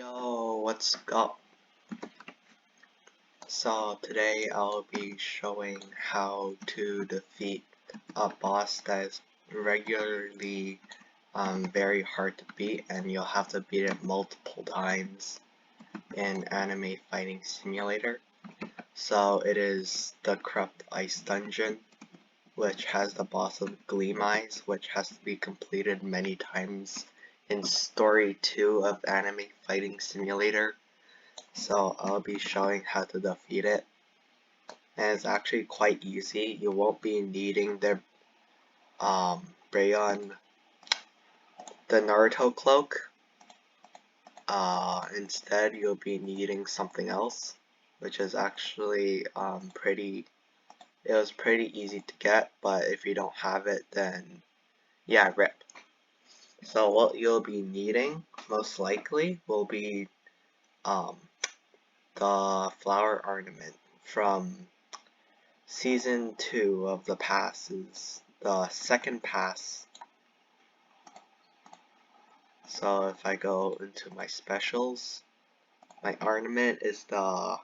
Yo, what's up? So today I'll be showing how to defeat a boss that is regularly very hard to beat, and you'll have to beat it multiple times in Anime Fighting Simulator. So it is the Corrupt Ice Dungeon, which has the boss of Gleam Eyes, which has to be completed many times in Story 2 of Anime Fighting Simulator. So I'll be showing how to defeat it, and it's actually quite easy. You won't be needing the Rayon, the Naruto cloak. Instead you'll be needing something else, which is actually it was pretty easy to get, but if you don't have it, then yeah, rip. So what you'll be needing most likely will be the flower ornament from Season 2 of the pass, is the second pass. So if I go into my specials, my ornament is the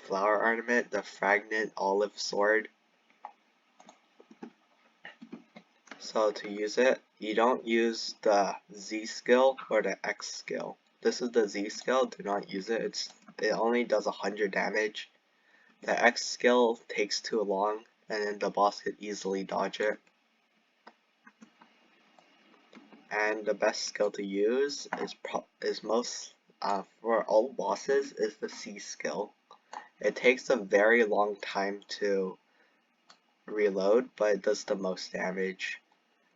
flower ornament, the Fragrant Olive Sword. So to use it, you don't use the Z skill or the X skill. This is the Z skill, do not use it. It only does 100 damage. The X skill takes too long, and then the boss could easily dodge it. And the best skill to use is most for all bosses is the C skill. It takes a very long time to reload, but it does the most damage.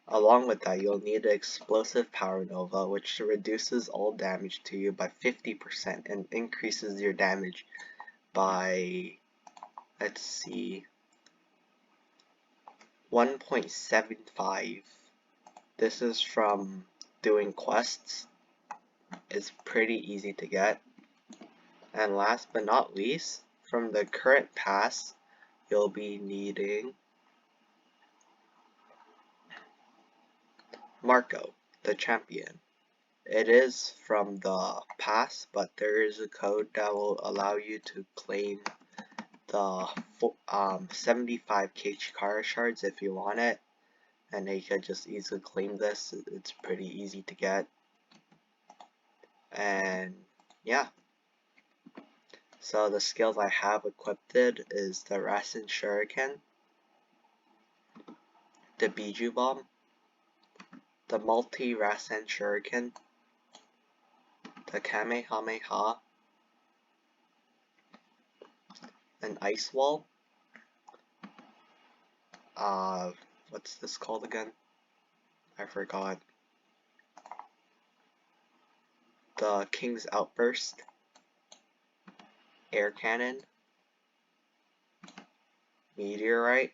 Along with that, you'll need the Explosive Power Nova, which reduces all damage to you by 50% and increases your damage by, let's see, 1.75. This is from doing quests. It's pretty easy to get. And last but not least, from the current pass, you'll be needing Marco, the champion. It is from the pass, but there is a code that will allow you to claim the 75k Chikara shards if you want it, and you can just easily claim this. It's pretty easy to get. And yeah, so the skills I have equipped is the Rasen Shuriken, the Biju Bomb, the Multi-Rasen Shuriken, the Kamehameha, an Ice Wall, what's this called again? I forgot. The King's Outburst, Air Cannon, Meteorite.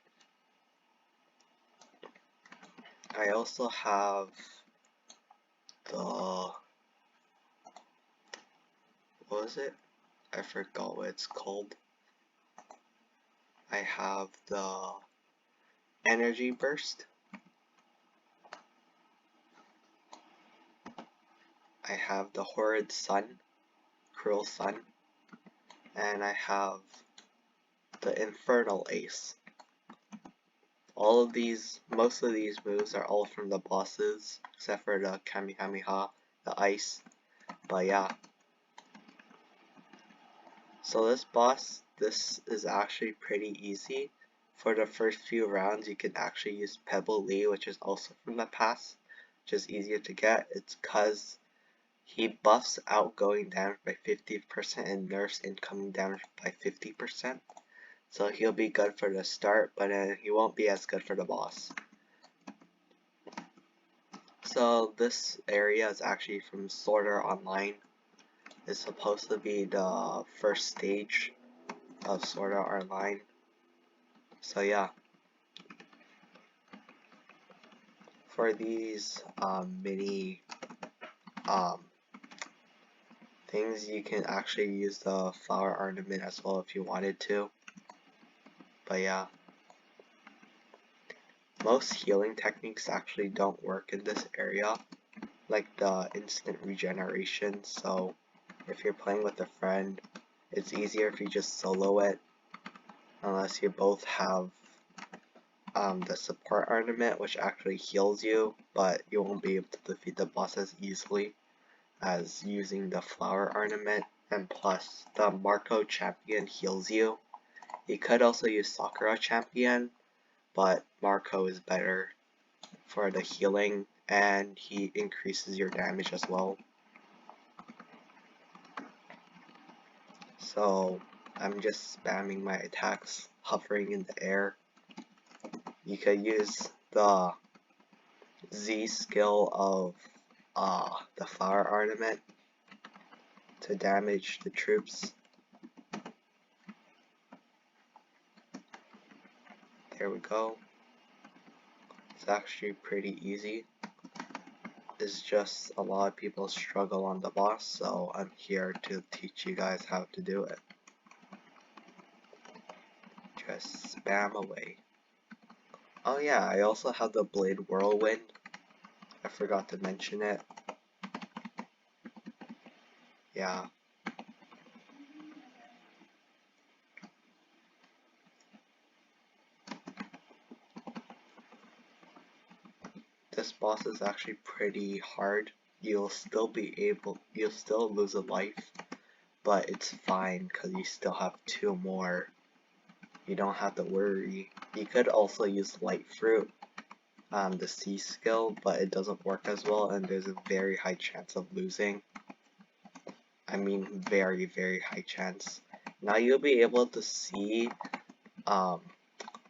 I also have the, what was it? I forgot what it's called. I have the Energy Burst. I have the Horrid Sun, Cruel Sun, and I have the Infernal Ace. Most of these moves are all from the bosses, except for the Kamehameha, the Ice, but yeah. So this is actually pretty easy. For the first few rounds, you can actually use Pebble Lee, which is also from the past, which is easier to get. It's cause he buffs outgoing damage by 50% and nerfs incoming damage by 50%. So he'll be good for the start, but he won't be as good for the boss. So this area is actually from Sword Art Online. It's supposed to be the first stage of Sword Art Online. So yeah. For these mini things, you can actually use the flower ornament as well if you wanted to. But yeah, most healing techniques actually don't work in this area, like the instant regeneration, so if you're playing with a friend, it's easier if you just solo it, unless you both have the support ornament, which actually heals you, but you won't be able to defeat the boss as easily as using the flower ornament. And plus, the Marco champion heals you. You could also use Sakura champion, but Marco is better for the healing, and he increases your damage as well. So I'm just spamming my attacks, hovering in the air. You could use the Z skill of the flower ornament to damage the troops. There we go. It's actually pretty easy. It's just a lot of people struggle on the boss, so I'm here to teach you guys how to do it. Just spam away. Oh yeah, I also have the Blade Whirlwind. I forgot to mention it. Yeah. This boss is actually pretty hard. You'll still lose a life, but it's fine because you still have 2 more. You don't have to worry. You could also use Light Fruit, the C skill, but it doesn't work as well, and there's a very high chance of losing. I mean, very, very high chance. Now you'll be able to see,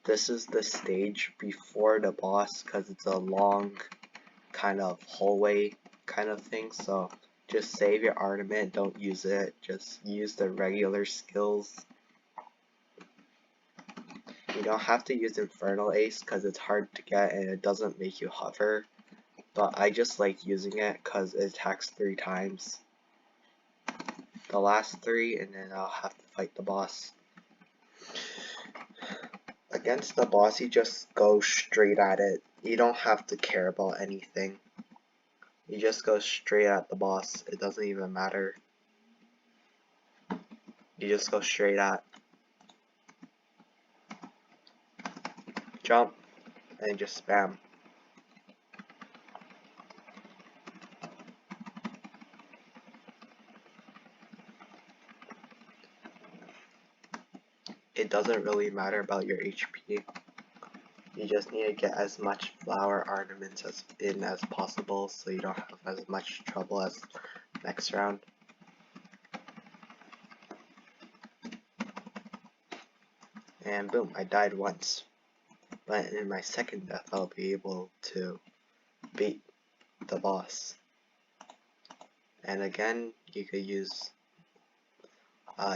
this is the stage before the boss, because it's a long kind of hallway kind of thing, so just save your ornament, don't use it, just use the regular skills. You don't have to use Infernal Ace because it's hard to get and it doesn't make you hover, but I just like using it because it attacks 3 times. The last 3, and then I'll have to fight the boss. Against the boss, you just go straight at it. You don't have to care about anything. You just go straight at the boss. It doesn't even matter. You just go straight at. Jump, and just spam. It doesn't really matter about your HP. You just need to get as much flower ornaments as possible so you don't have as much trouble as next round. And boom, I died once. But in my second death, I'll be able to beat the boss. And again, you could use,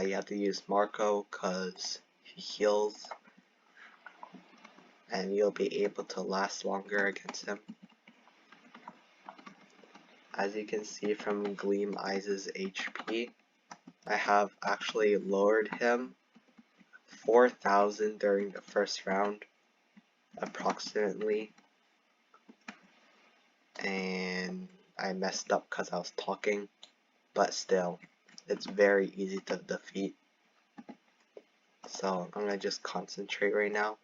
you have to use Marco because he heals. And you'll be able to last longer against him. As you can see from Gleam Eyes' HP, I have actually lowered him 4,000 during the first round, approximately. And I messed up because I was talking, but still, it's very easy to defeat. So I'm gonna just concentrate right now.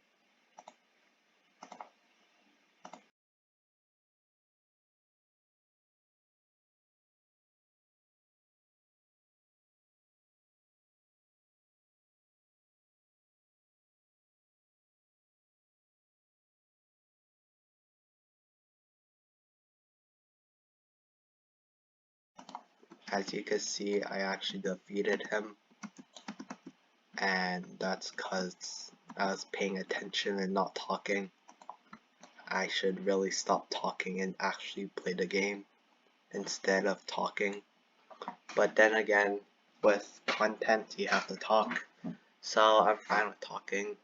As you can see, I actually defeated him, and that's because I was paying attention and not talking. I should really stop talking and actually play the game instead of talking. But then again, with content you have to talk, so I'm fine with talking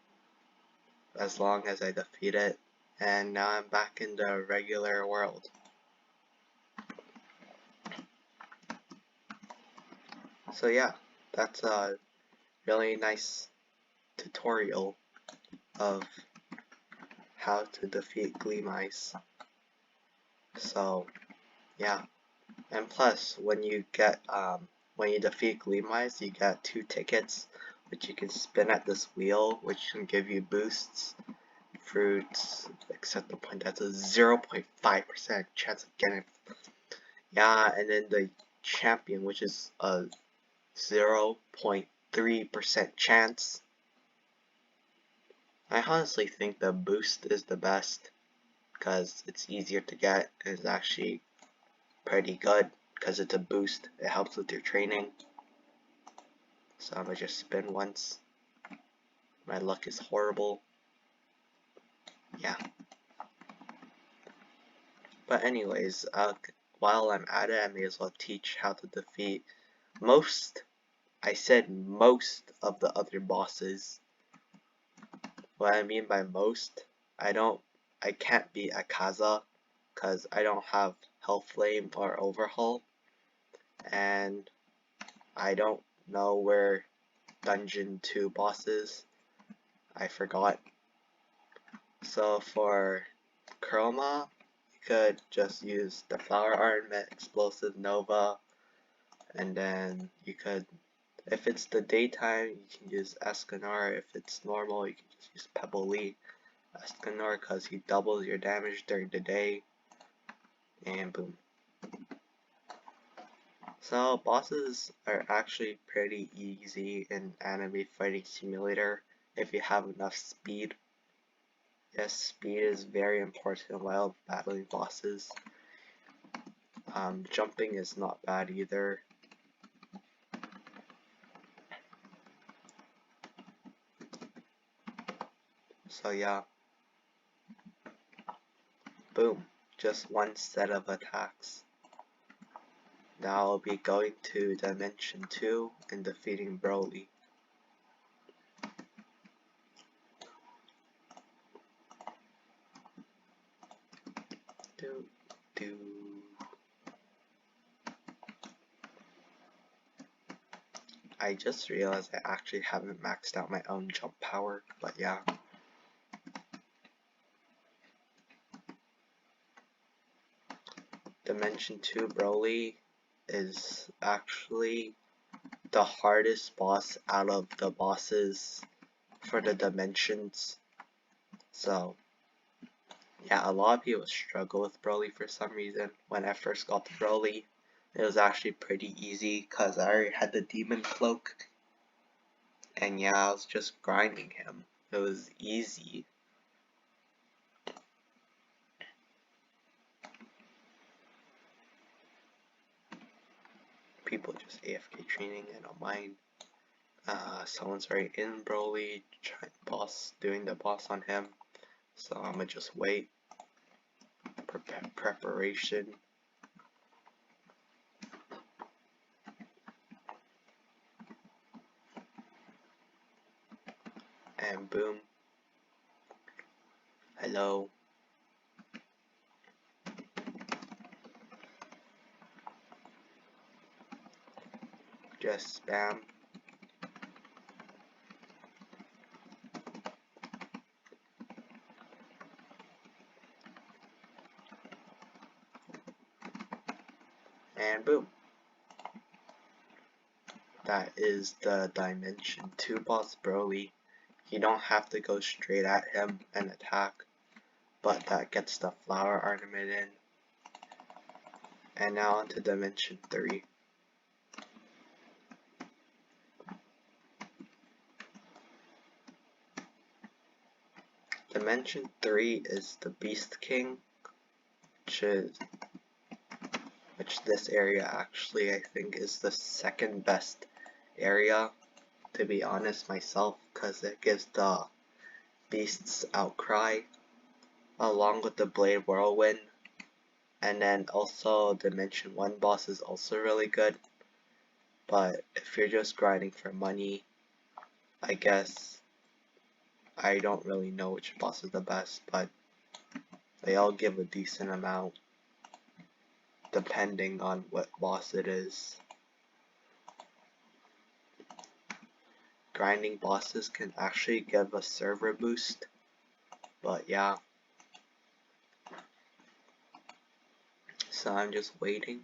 as long as I defeat it. And now I'm back in the regular world. So yeah, that's a really nice tutorial of how to defeat Gleam Eyes. So Yeah, and plus when you get when you defeat Gleamize, you get 2 tickets which you can spin at this wheel, which can give you boosts, fruits, except the point that's a 0.5% chance of getting. Yeah, and then the champion, which is a 0.3% chance. I honestly think the boost is the best because it's easier to get and it's actually pretty good because it's a boost. It helps with your training. So I'm gonna just spin once. My luck is horrible. Yeah. But anyways, while I'm at it, I may as well teach how to defeat most, I said most of the other bosses. What I mean by most, I can't beat Akaza because I don't have Hellflame or Overhaul, and I don't know where Dungeon 2 bosses. I forgot. So for Chroma, you could just use the Flower Ornament, Explosive Nova, and then you could, if it's the daytime, you can use Escanor. If it's normal, you can just use Pebble Lee Escanor because he doubles your damage during the day, and boom. So bosses are actually pretty easy in Anime Fighting Simulator if you have enough speed. Yes, speed is very important while battling bosses. Jumping is not bad either. So yeah, boom, just one set of attacks. Now I'll be going to Dimension 2 and defeating Broly. I just realized I actually haven't maxed out my own jump power, but yeah. Dimension 2 Broly is actually the hardest boss out of the bosses for the dimensions. So yeah, a lot of people struggle with Broly for some reason. When I first got to Broly, it was actually pretty easy because I already had the demon cloak. And yeah, I was just grinding him. It was easy. People just AFK training, I don't mind. Someone's already in Broly, doing the boss on him. So I'ma just wait. Preparation. And boom. Hello. Just spam. And boom. That is the Dimension 2 boss Broly. You don't have to go straight at him and attack, but that gets the flower ornament in. And now onto Dimension 3. Dimension 3 is the Beast King, which this area actually I think is the second best area, to be honest myself, because it gives the Beast's Outcry along with the Blade Whirlwind, and then also Dimension 1 boss is also really good, but if you're just grinding for money, I guess I don't really know which boss is the best, but they all give a decent amount depending on what boss it is. Grinding bosses can actually give a server boost, but yeah. So I'm just waiting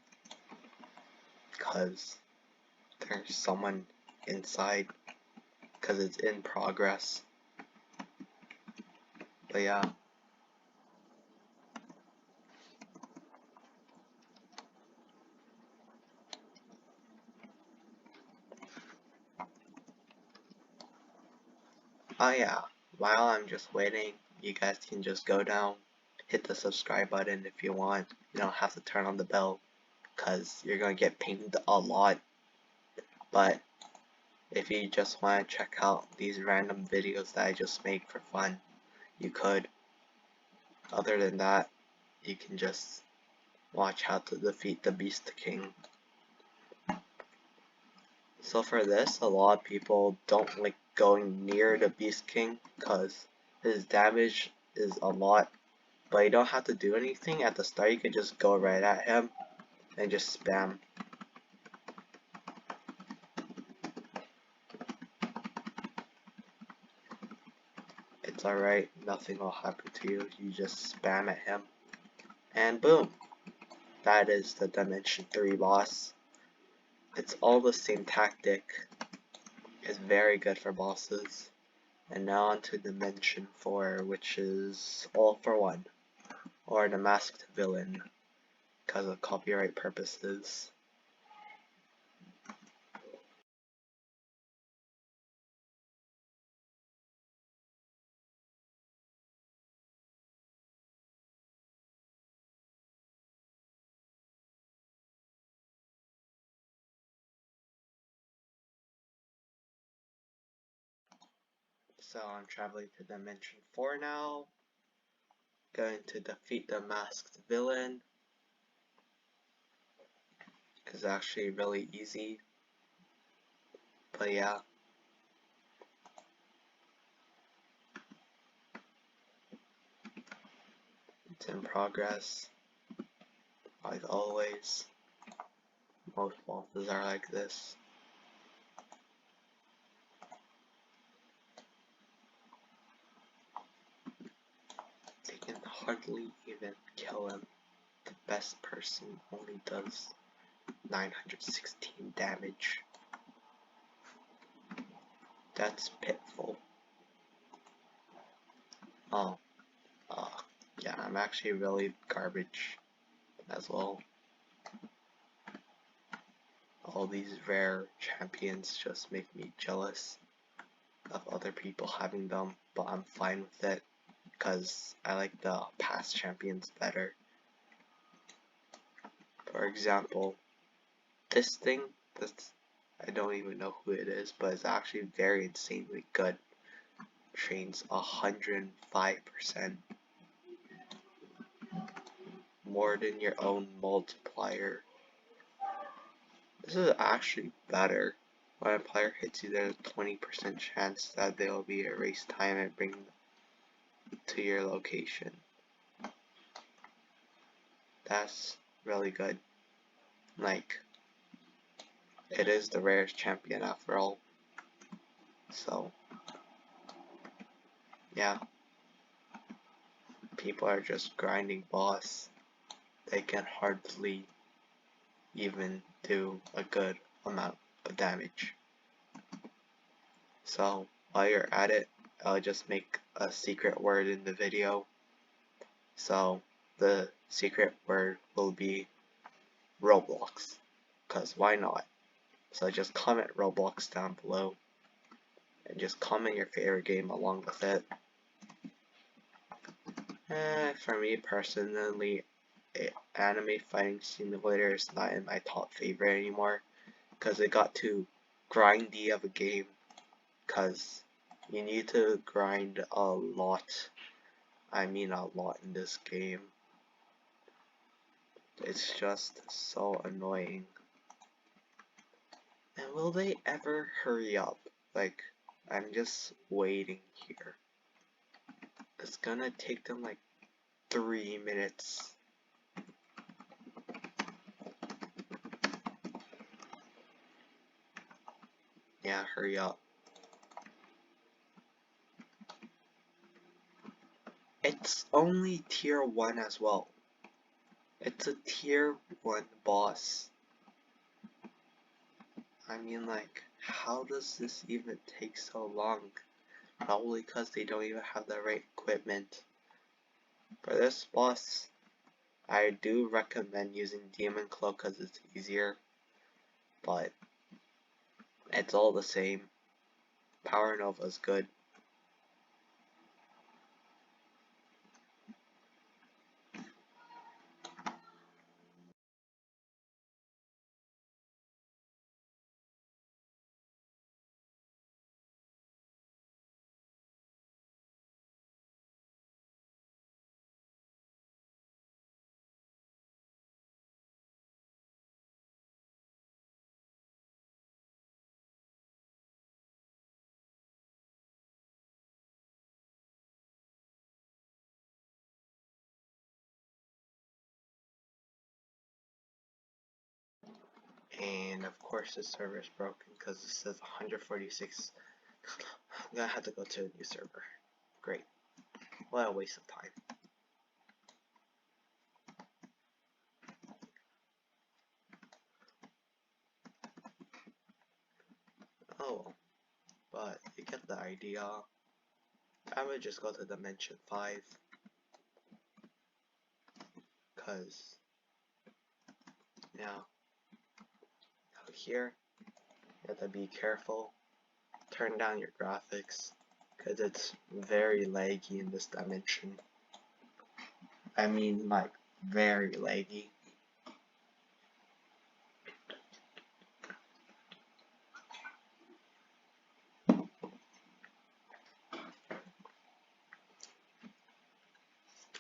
because there's someone inside because it's in progress. But yeah. Oh yeah, while I'm just waiting, you guys can just go down, hit the subscribe button if you want. You don't have to turn on the bell, cause you're gonna get pinged a lot. But if you just want to check out these random videos that I just make for fun, you could. Other than that, you can just watch how to defeat the Beast King. So for this, a lot of people don't like going near the Beast King because his damage is a lot, but you don't have to do anything at the start. You can just go right at him and just spam. It's alright, nothing will happen to you. You just spam at him and boom, that is the Dimension 3 boss. It's all the same tactic. It's very good for bosses. And now on to Dimension 4, which is All for One, or the Masked Villain, because of copyright purposes. So I'm traveling to Dimension 4 now, going to defeat the Masked Villain. It's actually really easy, but yeah. It's in progress, like always. Most bosses are like this. They can hardly even kill him. The best person only does 916 damage. That's pitiful. Oh, yeah, I'm actually really garbage as well. All these rare champions just make me jealous of other people having them, but I'm fine with it because I like the past champions better. For example, this thing, I don't even know who it is, but it's actually very insanely good. Trains 105%. More than your own multiplier. This is actually better. When a player hits you, there's a 20% chance that they will be erased time and bring to your location. That's really good. Like, it is the rarest champion after all. So, yeah. People are just grinding boss. They can hardly even do a good amount of damage. So, while you're at it, I'll just make a secret word in the video. So, the secret word will be Roblox, cause why not? So just comment Roblox down below, and just comment your favorite game along with it. For me personally, Anime Fighting Simulator is not in my top favorite anymore, cause it got too grindy of a game, cause you need to grind a lot. I mean a lot in this game. It's just so annoying. And will they ever hurry up? Like, I'm just waiting here. It's gonna take them like 3 minutes. Yeah, hurry up. It's only tier 1 as well. It's a tier 1 boss. I mean, like, how does this even take so long? Probably because they don't even have the right equipment. For this boss, I do recommend using Demon Cloak because it's easier, but it's all the same. Power Nova is good. And of course, the server is broken because it says 146. I'm gonna have to go to a new server. Great. What a waste of time. Oh, but you get the idea. I would just go to Dimension 5. Cause, now, out here, you have to be careful. Turn down your graphics. Cause it's very laggy in this dimension. I mean, like, very laggy.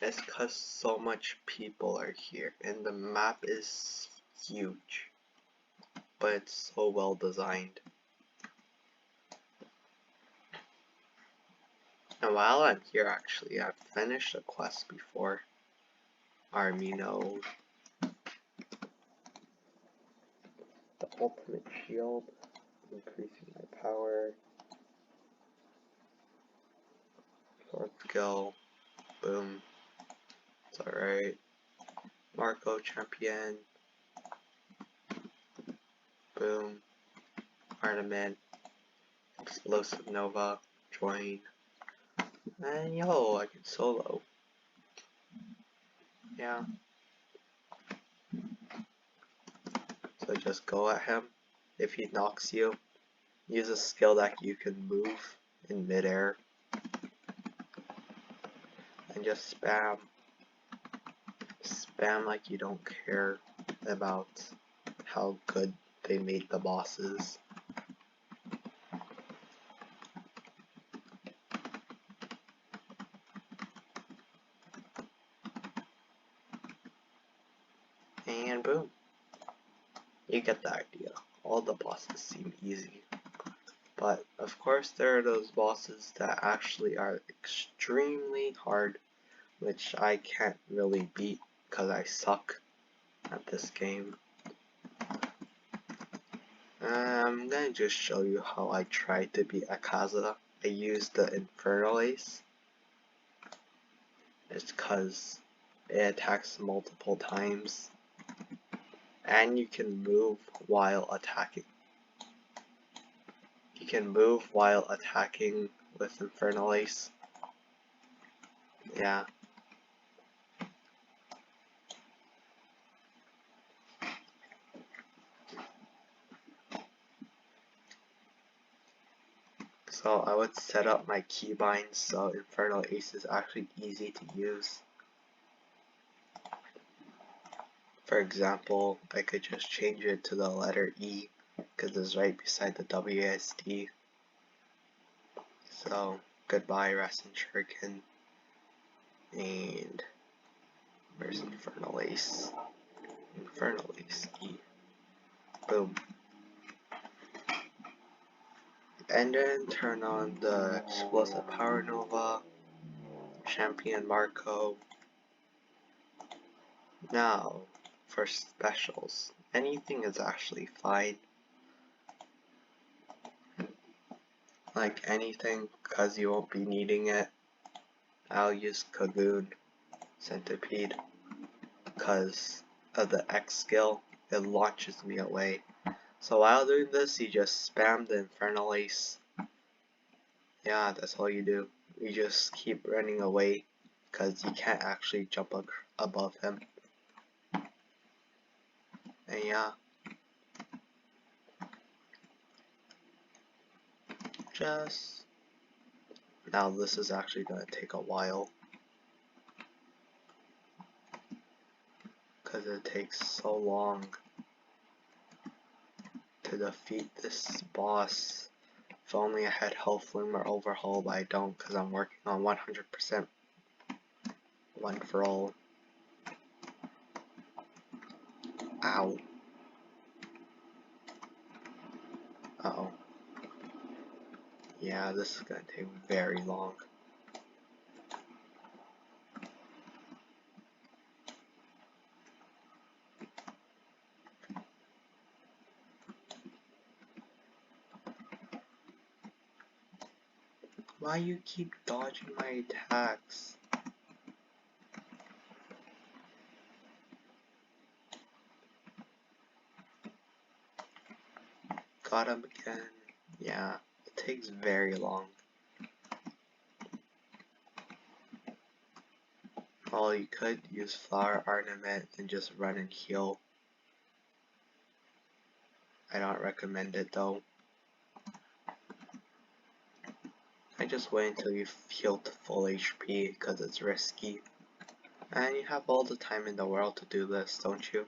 It's cause so much people are here and the map is huge, but it's so well designed. And while I'm here, actually, I've finished a quest before. Army Node. The ultimate shield, increasing my power. Sword skill, boom. It's alright. Marco champion, boom. Ornament, explosive nova, join. And yo, I can solo. Yeah. So just go at him. If he knocks you, use a skill that you can move in midair. And just spam. Spam like you don't care about how good they made the bosses. And boom. You get the idea. All the bosses seem easy. But of course there are those bosses that actually are extremely hard, which I can't really beat because I suck at this game. I'm gonna just show you how I tried to beat Akaza. I used the Infernal Ace. It's cause it attacks multiple times and you can move while attacking. You can move while attacking with Infernal Ace. Yeah. So I would set up my keybinds so Infernal Ace is actually easy to use. For example, I could just change it to the letter E because it's right beside the WSD. So goodbye Rasen Shuriken. And where's Infernal Ace? Infernal Ace E. Boom. And then turn on the Explosive Power Nova, Champion Marco. Now, for specials, anything is actually fine. Like anything, cause you won't be needing it. I'll use Kagoon, Centipede. because of the X skill, it launches me away. So while doing this, you just spam the Infernal Ace. Yeah, that's all you do. You just keep running away because you can't actually jump above him. And yeah, just now this is actually gonna take a while because it takes so long to defeat this boss. If only I had Health Loom or Overhaul, but I don't because I'm working on 100% one for all. Ow. Uh-oh. Yeah, this is gonna take very long. Why you keep dodging my attacks? Got him again. Yeah, it takes very long. Well, you could use Flower Ornament and just run and heal. I don't recommend it though. I just wait until you've healed to full HP because it's risky. And you have all the time in the world to do this, don't you?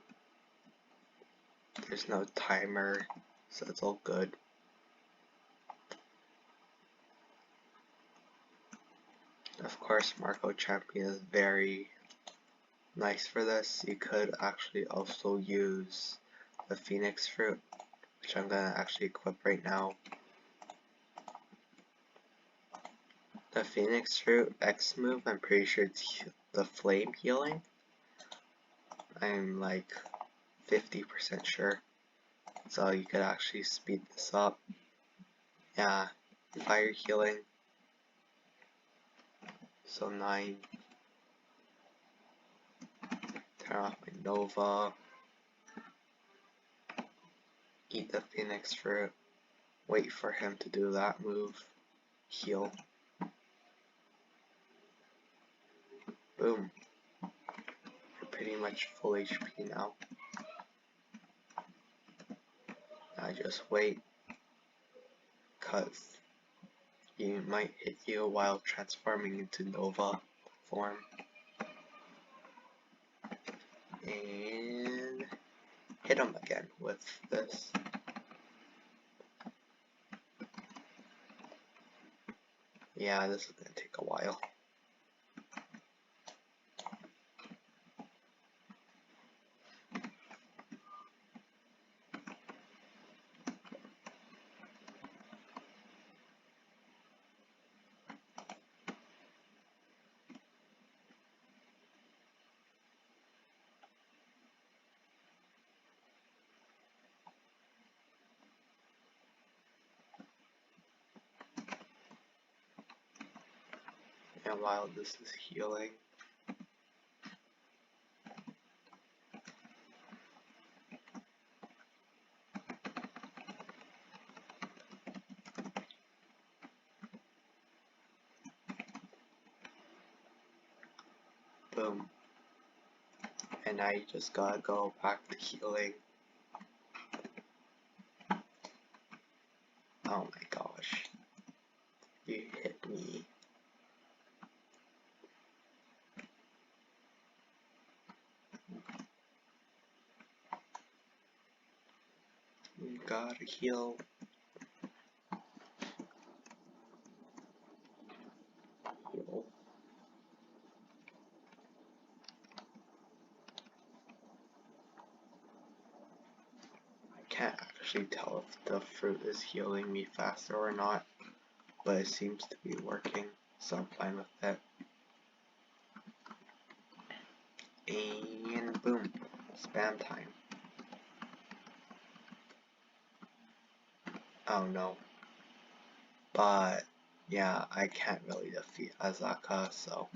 There's no timer, so it's all good. Of course, Marco Champion is very nice for this. You could actually also use the Phoenix Fruit, which I'm gonna actually equip right now. The Phoenix Fruit X move, I'm pretty sure it's the flame healing. I'm like 50% sure. So you could actually speed this up. Yeah, fire healing. So 9. Turn off my Nova. Eat the Phoenix Fruit. Wait for him to do that move. Heal. Boom. You're pretty much full HP now. Now just wait. Cause he might hit you while transforming into Nova form. And hit him again with this. Yeah, this is gonna take a while. And while this is healing, boom. And now you just gotta go back to healing. Oh my gosh. You hit me. You gotta heal. Heal. I can't actually tell if the fruit is healing me faster or not, but it seems to be working, so I'm fine with it. And boom, spam time. Oh no. But yeah, I can't really defeat Azaka, so